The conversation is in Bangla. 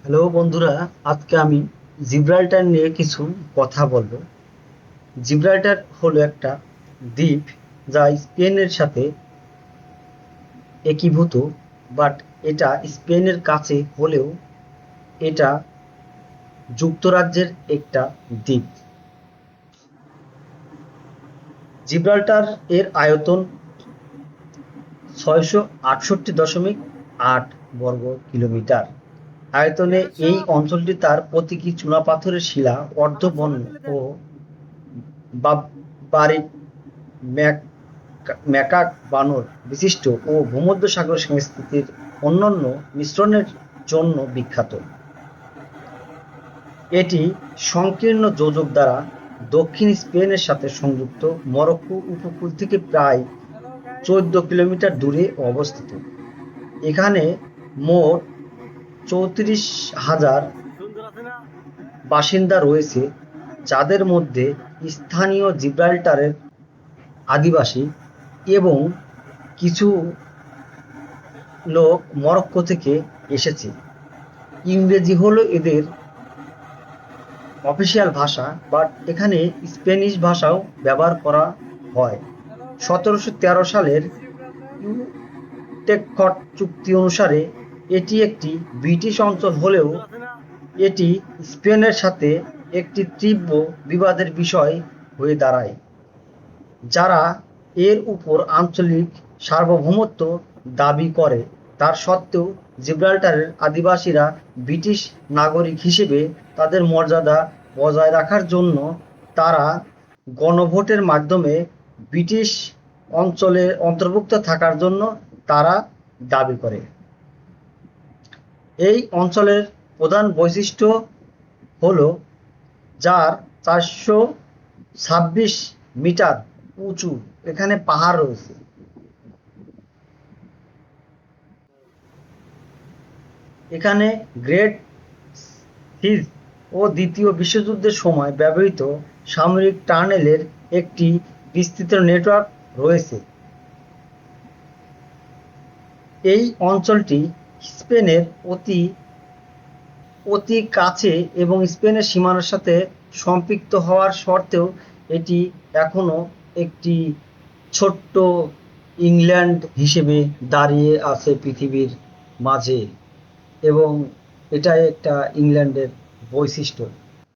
হ্যালো বন্ধুরা, আজকে আমি জিব্রাল্টার নিয়ে কিছু কথা বলবো। জিব্রাল্টার হলো একটা দ্বীপ যা স্পেনের সাথে একীভূত, বাট এটা স্পেনের কাছে হলেও এটা যুক্তরাজ্যের একটা দ্বীপ। জিব্রাল্টার এর আয়তন ৬৬৮.৮ বর্গ কিলোমিটার আয়তনে। এই অঞ্চলটি তার প্রতীকী চুনাপাথরের শিলা, অর্ধবর্ণ ও বারিক ম্যাকাক বানর বিশিষ্ট ও ভূমধ্যসাগর সংস্কৃতির অনন্য মিশ্রণের জন্য বিখ্যাত। এটি সংকীর্ণ যোজক দ্বারা দক্ষিণ স্পেনের সাথে সংযুক্ত, মরক্কো উপকূল থেকে প্রায় ১৪ কিলোমিটার দূরে অবস্থিত। এখানে মোট ৩৪,০০০ বাসিন্দা রয়েছে, যাদের মধ্যে স্থানীয় জিব্রাল্টারের আদিবাসী এবং কিছু লোক মরক্কো থেকে এসেছে। ইংরেজি হলো এদের অফিসিয়াল ভাষা, বাট এখানে স্প্যানিশ ভাষাও ব্যবহার করা হয়। ১৭১৩ সালের ইউটেকট চুক্তি অনুসারে এটি একটি ব্রিটিশ অঞ্চল হলেও এটি স্পেনের সাথে একটি তীব্র বিবাদের বিষয় হয়ে দাঁড়ায়, যারা এর উপর আঞ্চলিক সার্বভৌমত্ব দাবি করে। তার সত্ত্বেও জিব্রাল্টারের আদিবাসীরা ব্রিটিশ নাগরিক হিসেবে তাদের মর্যাদা বজায় রাখার জন্য তারা গণভোটের মাধ্যমে ব্রিটিশ অঞ্চলে অন্তর্ভুক্ত থাকার জন্য তারা দাবি করে। এই অঞ্চলের প্রধান বৈশিষ্ট্য হল যার ৪২৬ মিটার উঁচু এখানে পাহাড় রয়েছে। এখানে গ্রেট সিজ ও দ্বিতীয় বিশ্বযুদ্ধের সময় ব্যবহৃত সামরিক টানেলের একটি বিস্তৃত নেটওয়ার্ক রয়েছে। এই অঞ্চলটি স্পেনের অতি অতি কাছে এবং স্পেনের সীমানার সাথে সম্পৃক্ত হওয়ার সত্ত্বেও এটি এখনও একটি ছোট্ট ইংল্যান্ড হিসেবে দাঁড়িয়ে আছে পৃথিবীর মাঝে, এবং এটাই একটা ইংল্যান্ডের বৈশিষ্ট্য।